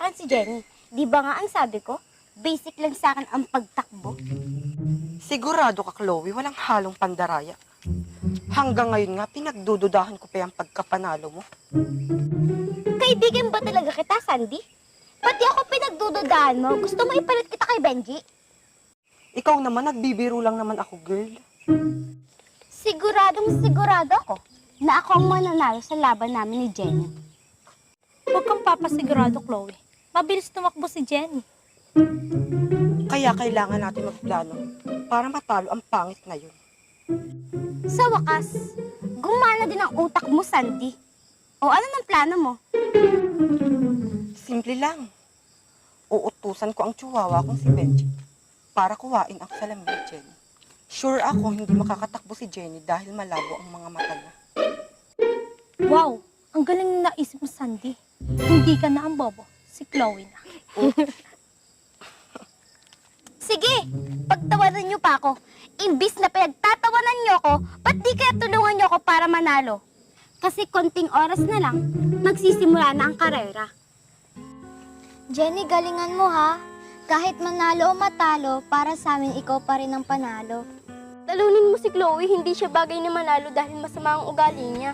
akin si Jenny. Di ba nga ang sabi ko? Basic lang sa akin ang pagtakbo. Sigurado ka, Chloe, walang halong pandaraya. Hanggang ngayon nga, pinagdududahan ko pa yung pagkapanalo mo. Kaibigan ba talaga kita, Sandy? Pati ako pinagdududahan mo. Gusto mo ipalit kita kay Benji? Ikaw naman, nagbibiro lang naman ako, girl. Siguradong sigurado ako na ako ang mananalo sa laban namin ni Jenny. Huwag kang papasigurado, Chloe. Mabilis tumakbo si Jenny. Kaya kailangan natin magplano para matalo ang pangit na yun. Sa wakas, gumana din ang utak mo, Sandy. O ano ng plano mo? Simple lang. Uutusan ko ang chihuahua kong si Benji para kuhain ang salamin ni Jenny. Sure ako hindi makakatakbo si Jenny dahil malabo ang mga mata niya. Wow, ang galing na naisip mo, Sandy. Hindi ka na ang bobo. Si Chloe na. Sige, pagtawanan niyo pa ako. Imbis na pinagtatawanan niyo ako, ba't di kaya tulungan niyo ako para manalo? Kasi konting oras na lang, magsisimula na ang karera. Jenny, galingan mo ha. Kahit manalo o matalo, para sa amin ikaw pa rin ang panalo. Talunin mo si Chloe, hindi siya bagay na manalo dahil masama ang ugali niya.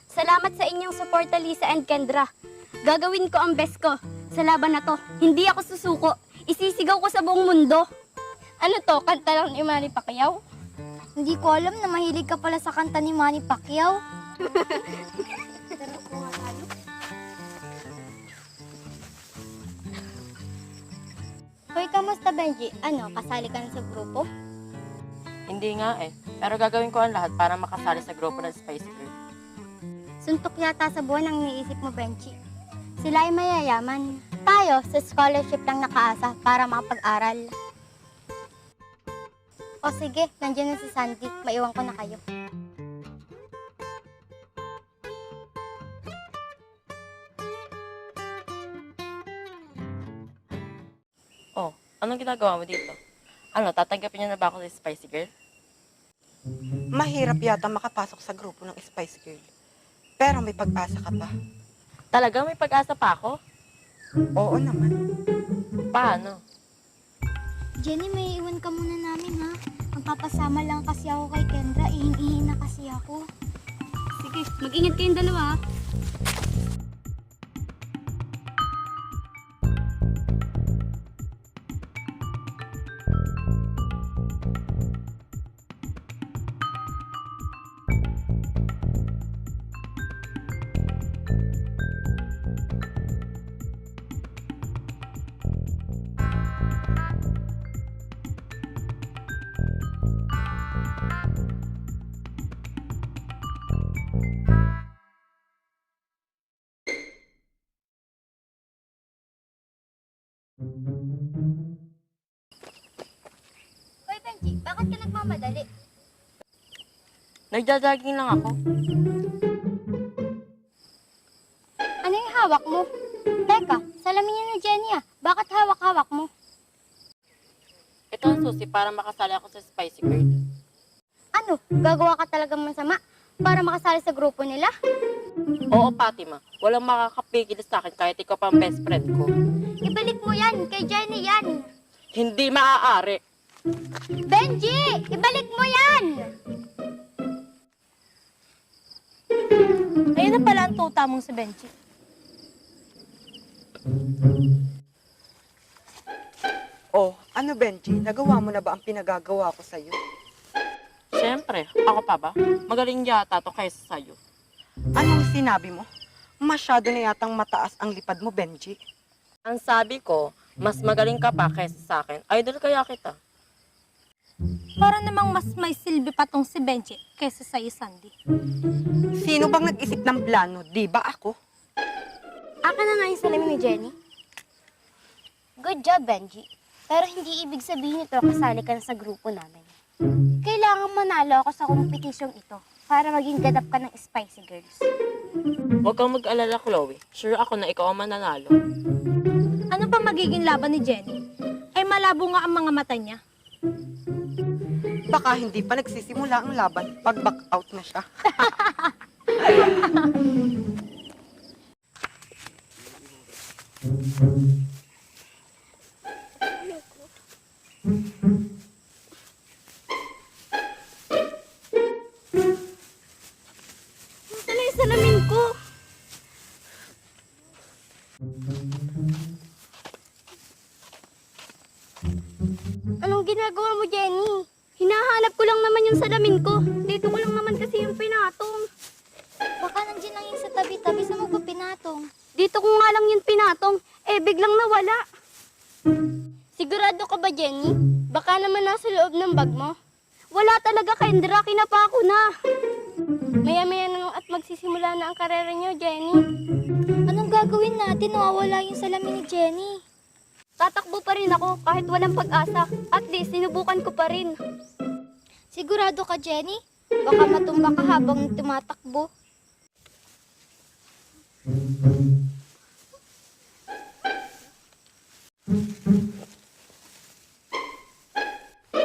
Salamat sa inyong suporta, Lisa and Kendra. Gagawin ko ang best ko sa laban na to. Hindi ako susuko. Isisigaw ko sa buong mundo. Ano to, kanta lang ni Manny Pacquiao? Hindi ko alam na mahilig ka pala sa kanta ni Manny Pacquiao. Hoy, kamusta Benji? Ano, kasali ka na sa grupo? Hindi nga eh. Pero gagawin ko ang lahat para makasali sa grupo ng Spicy Girl. Suntok yata sa buwan ang niisip mo, Benji. Sila ay mayayaman. Tayo, sa scholarship lang nakaasa para makapag-aral. O sige, nandiyan na si Sandy. Maiwan ko na kayo. Oh, anong ginagawa mo dito? Ano, tatanggapin niyo na ba ako sa Spicy Girl? Mahirap yata makapasok sa grupo ng Spice Girl. Pero may pag-asa ka pa. Talaga may pag-asa pa ako? Oo naman. Paano? Jenny, may iwan ka muna namin ha. Magpapasama lang kasi ako kay Kendra. Ihing-ihi na kasi ako. Sige, mag-ingat kayong dalawa. Hoy Benji, bakit ka nagmamadali? Nagja-jogging lang ako. Ano yung hawak mo? Teka, salamin niya ni Jenny ah. Bakit hawak-hawak mo? Ito ang susi para makasali ako sa Spicy Girl. Ano, gagawa ka talagang masama para makasali sa grupo nila? Oo, Fatima. Walang makakapigil sa akin kahit ikaw pa ang best friend ko. Ibalik mo yan, kay Jenny yan. Hindi maaari. Benji, ibalik mo yan! Ayun na pala ang tuta mong si Benji. Oh, ano Benji? Nagawa mo na ba ang pinagagawa ko sa'yo? Siyempre, ako pa ba? Magaling yata to kaysa sa'yo. Anong sinabi mo? Masyado na yatang mataas ang lipad mo, Benji. Ang sabi ko, mas magaling ka pa kaysa sa akin. Idol kaya kita. Para namang mas may silbi pa tong si Benji kaysa sa'yo, Sandy. Sino bang nag-isip ng plano? Di ba ako? Akin na nga yung salamin ni Jenny. Good job, Benji. Pero hindi ibig sabihin ito kasali ka na sa grupo namin. Kailangan manalo ako sa kompetisyong ito para maging ganap ka ng Spicy Girls. Huwag kang mag-alala, Chloe. Sure ako na ikaw ang mananalo. Ano pa magiging laban ni Jenny? Ay malabo nga ang mga mata niya. Baka hindi pa nagsisimula ang laban pag back out na siya. Jenny? Hinahanap ko lang naman yung salamin ko. Dito ko lang naman kasi yung pinatong. Baka nandiyan lang yun sa tabi-tabi sa magpapinatong. Dito ko nga lang yung pinatong. Eh, biglang nawala. Sigurado ka ba, Jenny? Baka naman nasa loob ng bag mo. Wala talaga, Kendra. Kinapa ko na. Maya-maya na at magsisimula na ang karera niyo, Jenny. Anong gagawin natin? Nawawala yung salamin ni Jenny. Tatakbo pa rin ako kahit walang pag-asa. At least, sinubukan ko pa rin. Sigurado ka, Jenny? Baka matumba ka habang tumatakbo.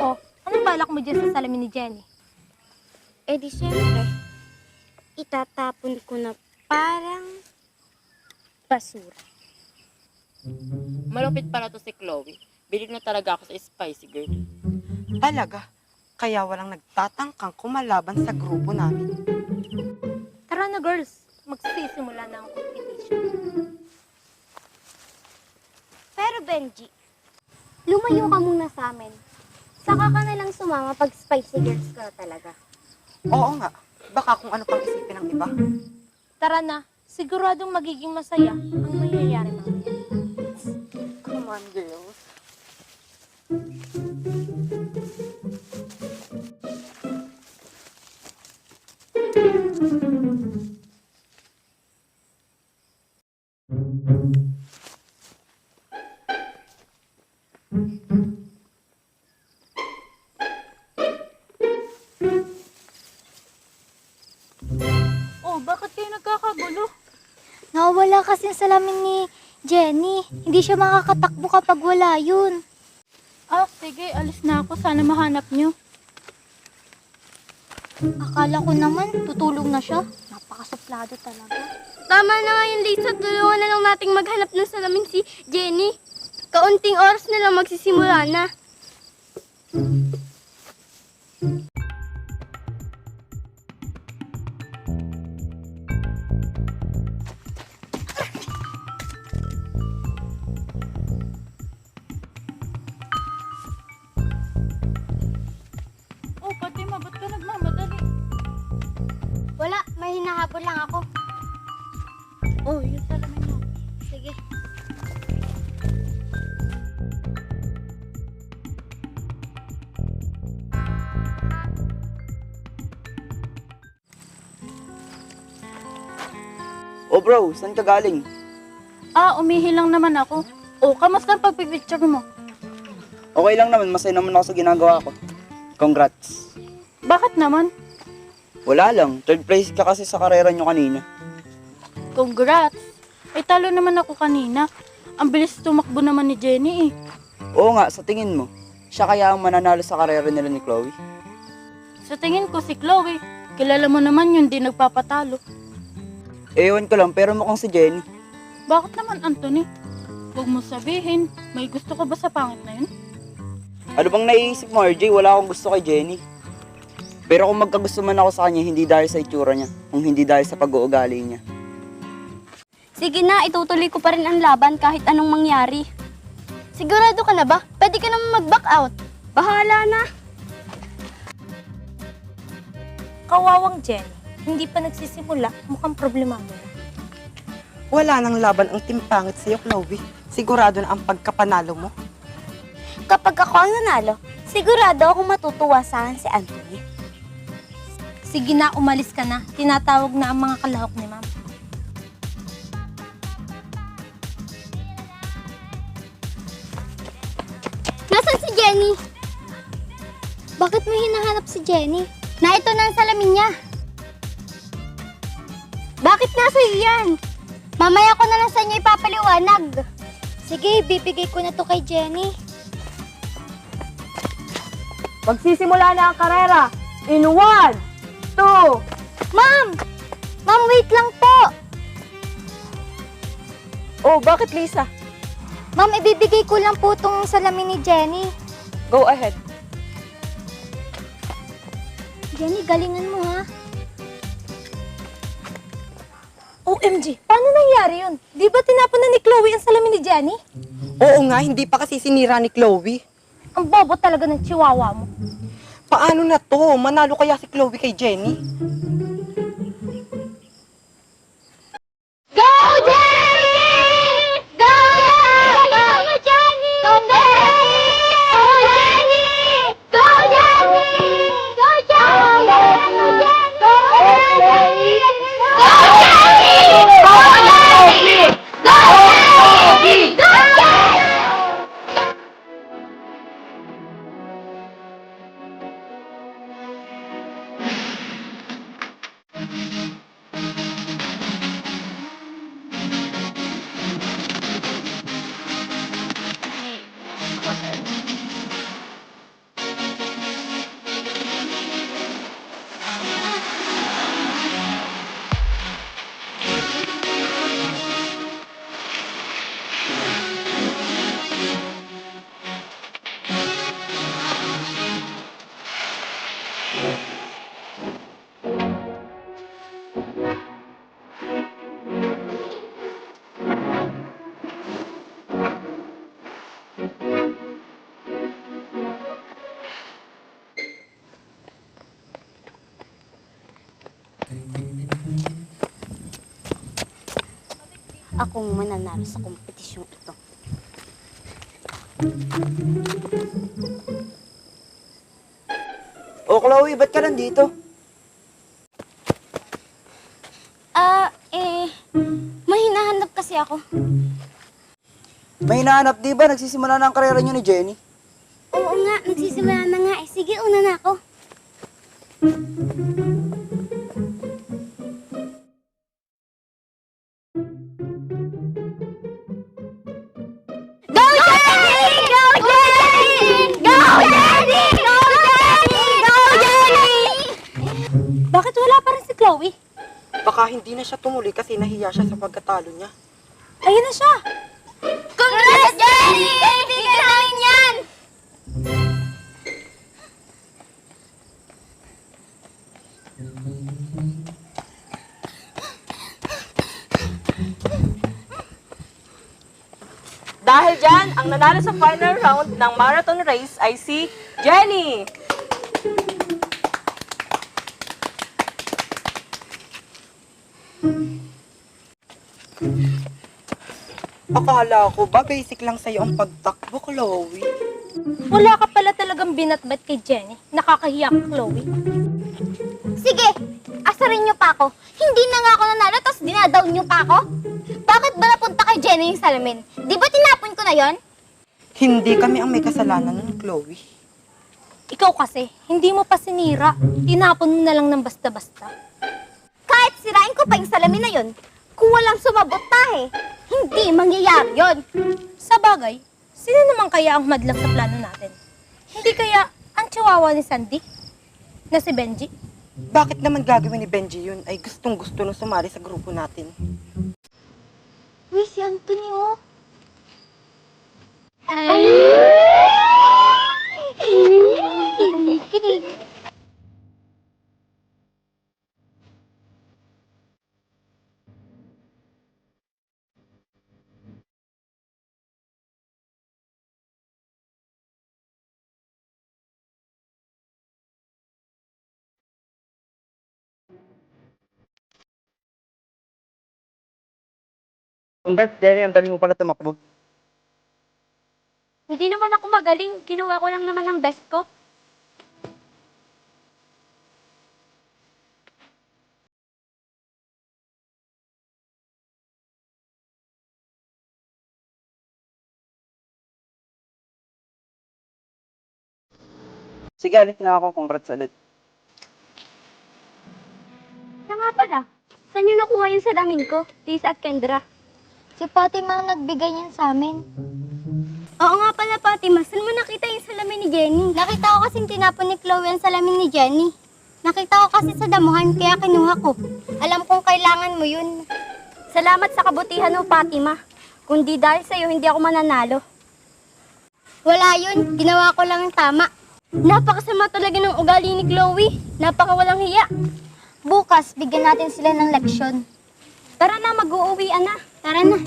Oh, anong balak mo dyan sa salamin ni Jenny? Eh di syempre, itatapon ko na parang basura. Malupit pala to si Chloe. Bilig na talaga ako sa Spicy Girl. Talaga. Kaya walang nagtatangkang kumalaban sa grupo namin. Tara na girls, magsisimula na ang competition. Pero Benji, lumayo ka muna sa amin. Saka ka na lang sumama pag Spicy Girls ka talaga. Oo nga. Baka kung ano pang isipin ng iba. Tara na, siguradong magiging masaya ang mangyayari mamaya. Come on, girls. Oh, bakit kayo nagkakagulo? Nawawala kasi yung salamin ni Jenny. Hindi siya makakatakbo kapag wala yun. Ah, sige, alis na ako. Sana mahanap nyo. Akala ko naman, tutulong na siya. Napakasuplado talaga. Tama na nga yun, Lisa. Tulungan na lang nating maghanap ng salamin si Jenny. Kaunting oras na lang magsisimula na. Oh, Fatima, ba't ka nagmamadali? Wala, may hinahabol lang ako. Oh, yun salamin mo. Sige. Oh bro, saan ka galing? Ah, umihi lang naman ako. Oh, kamusta ang pagpipicture mo? Okay lang naman, masaya naman ako sa ginagawa ko. Congrats. Bakit naman? Wala lang, third place ka kasi sa karera nyo kanina. Congrats! Ay, talo naman ako kanina. Ang bilis tumakbo naman ni Jenny eh. Oo nga, sa tingin mo, siya kaya ang mananalo sa karera nila ni Chloe? Sa tingin ko si Chloe, kilala mo naman yun, di nagpapatalo. Ewan ko lang, pero mukhang si Jenny. Bakit naman, Anthony? Huwag mo sabihin, may gusto ka ba sa pangit na yun? Ano bang naiisip mo, RJ? Wala akong gusto kay Jenny. Pero kung magkagusto man ako sa kanya, hindi dahil sa itsura niya, kung hindi dahil sa pag-uugali niya. Sige na, itutuloy ko pa rin ang laban kahit anong mangyari. Sigurado ka na ba? Pwede ka naman mag-back out. Bahala na. Kawawang Jenny, hindi pa nagsisimula, mukhang problemado na. Wala nang laban ang timpangit sa'yo, Chloe. Sigurado na ang pagkapanalo mo. Kapag ako ang nanalo, sigurado akong matutuwa sa akin si Anthony. Sige na, umalis ka na. Tinatawag na ang mga kalahok ni Ma'am. Nasaan si Jenny? Bakit mo hinahanap si Jenny? Na ito na ang salamin niya. Bakit nasa iyo yan? Mamaya ko na lang sa inyo ipapaliwanag. Sige, bibigay ko na to kay Jenny. Magsisimula na ang karera. In 1, 2, Ma'am! Ma'am, wait lang po! Oh, bakit Lisa? Ma'am, ibibigay ko lang po tong salamin ni Jenny. Go ahead. Jenny, galingan mo ha. OMG, paano nangyari yun? Di ba tinapon na ni Chloe ang salamin ni Jenny? Oo nga, hindi pa kasi sinira ni Chloe. Ang bobo talaga ng chihuahua mo. Paano na to? Manalo kaya si Chloe kay Jenny? Go, Jenny! Go, Jenny! Go, Jenny! Go, Jenny! Go, Jenny! Go, Jenny! Go, Jenny! Go, Jenny! Go, Jenny! Go, Jenny! Go, Jenny! Akong mananalo sa kompetisyong ito. O Chloe, ba't ka nandito? May hinahanap kasi ako. May hinahanap di ba? Nagsisimula na ang karera niyo ni Jenny. Oo nga, nagsisimula na nga eh. Sige, una na ako. Go, Jenny! Go, Jenny! Go, Jenny! Go, Jenny! Go, Jenny! Bakit wala pa rin si Chloe? Baka hindi na siya tumuli kasi nahiya siya sa pagkatalo niya. Ayun na siya. Congrats, Jenny! Kaibigan namin yan! Dahil dyan, ang nanalo sa final round ng marathon race ay si Jenny! Akala ko ba basic lang sa'yo ang pagtakbo, Chloe? Wala ka pala talagang binatbat kay Jenny. Nakakahiya ka, Chloe. Sige, asarin niyo pa ako. Hindi na nga ako nanalo, tapos dinadown niyo pa ako? Bakit ba napunta kay Jenny yung salamin? Di ba tinapon ko na yon? Hindi kami ang may kasalanan nun, Chloe. Ikaw kasi, hindi mo pa sinira. Tinapon mo na lang ng basta-basta. Kahit sirain ko pa yung salamin na yon, kung walang sumabot tahe, hindi mangyayari yon. Sa bagay, sino naman kaya ang madlang sa plano natin? Hindi kaya ang chihuahua ni Sandy? Na si Benji? Bakit naman gagawin ni Benji yun ay gustong-gusto nung sumali sa grupo natin? Uy, si Anthony, oh. Congrats, Jenny. Ang galing mo pala tumakbo. Hindi naman ako magaling. Ginawa ko lang naman ang best ko. Sige, alis na ako. Congrats ulit. Siya nga pala. Saan niyo nakuha yung salamin ko? Lisa at Kendra. Si Fatima ang nagbigay niyan sa amin. Oo nga pala, Fatima. Saan mo nakita yung salamin ni Jenny? Nakita ko kasing tinapon ni Chloe ang salamin ni Jenny. Nakita ko kasi sa damuhan, kaya kinuha ko. Alam kong kailangan mo yun. Salamat sa kabutihan mo, Fatima. Kung di dahil sa'yo, hindi ako mananalo. Wala yun. Ginawa ko lang ang tama. Napakasama talaga ng ugali ni Chloe. Napakawalang hiya. Bukas, bigyan natin sila ng leksyon. Tara na, mag-uuwian na. Tara na.